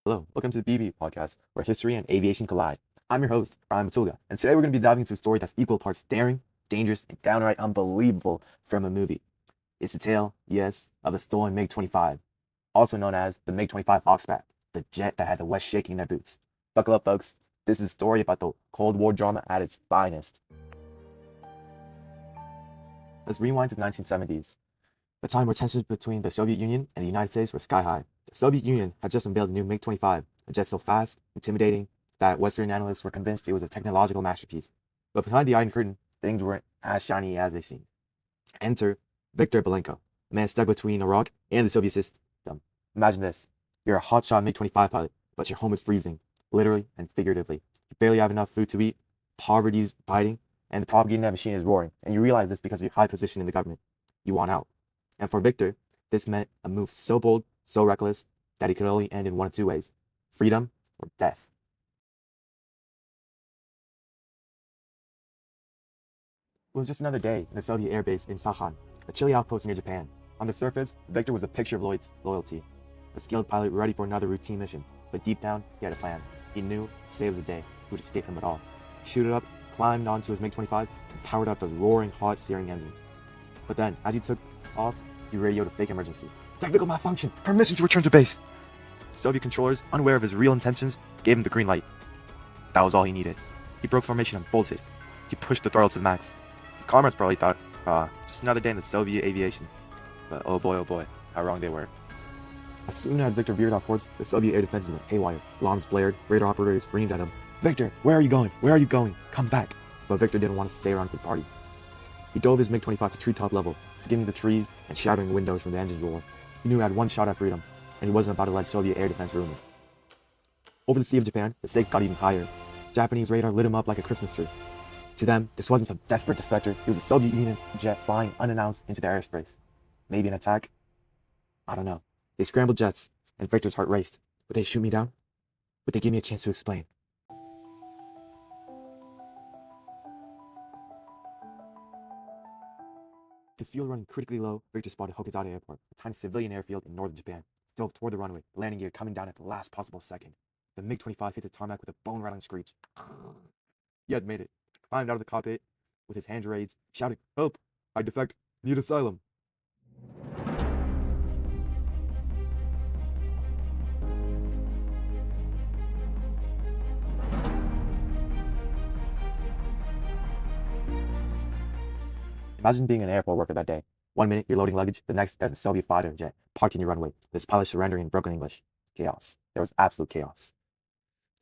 Hello, welcome to the BB podcast, where history and aviation collide. I'm your host, Battulga, and today we're going to be diving into a story that's equal parts daring, dangerous, and downright unbelievable from a movie. It's the tale, yes, of the stolen MiG-25, also known as the MiG-25 Oxbat, the jet that had the West shaking their boots. Buckle up, folks. This is a story about the Cold War drama at its finest. Let's rewind to the 1970s, a time where tensions between the Soviet Union and the United States were sky high. The Soviet Union had just unveiled a new MiG-25, a jet so fast, intimidating, that Western analysts were convinced it was a technological masterpiece. But behind the Iron Curtain, things weren't as shiny as they seemed. Enter Viktor Belenko, a man stuck between Iraq and the Soviet system. Imagine this. You're a hotshot MiG-25 pilot, but your home is freezing, literally and figuratively. You barely have enough food to eat, poverty's biting, and the propaganda machine is roaring. And you realize this because of your high position in the government. You want out. And for Viktor, this meant a move so bold, so reckless, that it could only end in one of two ways: freedom or death. It was just another day in the Soviet airbase in Sakhan, a chilly outpost near Japan. On the surface, Viktor was a picture of loyalty, a skilled pilot ready for another routine mission. But deep down, he had a plan. He knew today was the day he would escape from it all. He shooted up, climbed onto his MiG-25, and powered up the roaring, hot, searing engines. But then, as he took off, he radioed a fake emergency. Technical malfunction! Permission to return to base! The Soviet controllers, unaware of his real intentions, gave him the green light. That was all he needed. He broke formation and bolted. He pushed the throttle to the max. His comrades probably thought, just another day in the Soviet aviation. But oh boy, how wrong they were. As soon as Viktor veered off course, the Soviet air defenses went haywire. Alarms blared, radar operators screamed at him, "Viktor, where are you going? Where are you going? Come back!" But Viktor didn't want to stay around for the party. He dove his MiG-25 to treetop level, skimming the trees and shattering windows from the engine's roar. He knew he had one shot at freedom, and he wasn't about to let Soviet air defense ruin it. Over the sea of Japan, the stakes got even higher. Japanese radar lit him up like a Christmas tree. To them, this wasn't some desperate defector. It was a Soviet Union jet flying unannounced into their airspace. Maybe an attack? I don't know. They scrambled jets, and Victor's heart raced. Would they shoot me down? Would they give me a chance to explain? With fuel running critically low, Victor spotted Hokuzawa Airport, a tiny civilian airfield in northern Japan. He dove toward the runway, the landing gear coming down at the last possible second. The MiG-25 hit the tarmac with a bone-rattling screech. He had made it. Climbed out of the cockpit with his hands raised, shouted, "Help! I defect! Need asylum!" Imagine being an airport worker that day. 1 minute you're loading luggage, the next there's a Soviet fighter jet parked in your runway. This pilot surrendering in broken English. Chaos. There was absolute chaos.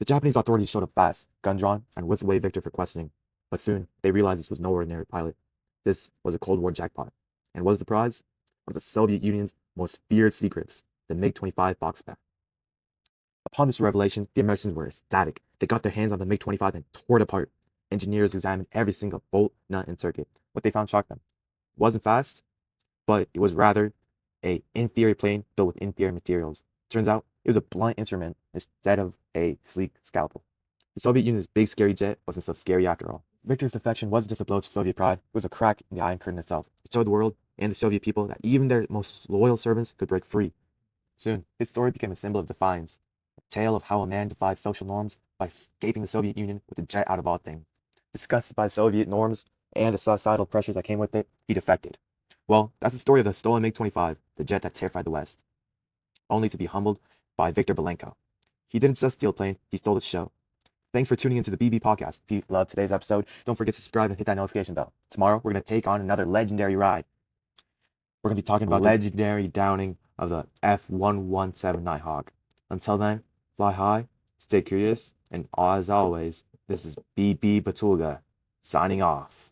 The Japanese authorities showed up fast, gun drawn, and whisked away Victor for questioning. But soon, they realized this was no ordinary pilot. This was a Cold War jackpot. And what was the prize? One of the Soviet Union's most feared secrets, the MiG-25 Oxbat. Upon this revelation, the Americans were ecstatic. They got their hands on the MiG-25 and tore it apart. Engineers examined every single bolt, nut, and circuit. What they found shocked them. It wasn't fast, but it was rather an inferior plane built with inferior materials. Turns out, it was a blunt instrument instead of a sleek scalpel. The Soviet Union's big scary jet wasn't so scary after all. Victor's defection wasn't just a blow to Soviet pride, it was a crack in the Iron Curtain itself. It showed the world and the Soviet people that even their most loyal servants could break free. Soon, his story became a symbol of defiance, a tale of how a man defied social norms by escaping the Soviet Union with a jet out of all things. Disgusted by Soviet norms and the societal pressures that came with it, he defected. Well, that's the story of the stolen MiG-25, the jet that terrified the West, only to be humbled by Viktor Belenko. He didn't just steal a plane, he stole the show. Thanks for tuning into the BB podcast. If you loved today's episode, don't forget to subscribe and hit that notification bell. Tomorrow, we're going to take on another legendary ride. We're going to be talking about the legendary downing of the F-1179 Nighthawk. Until then, fly high, stay curious, and as always, this is BB Battulga, signing off.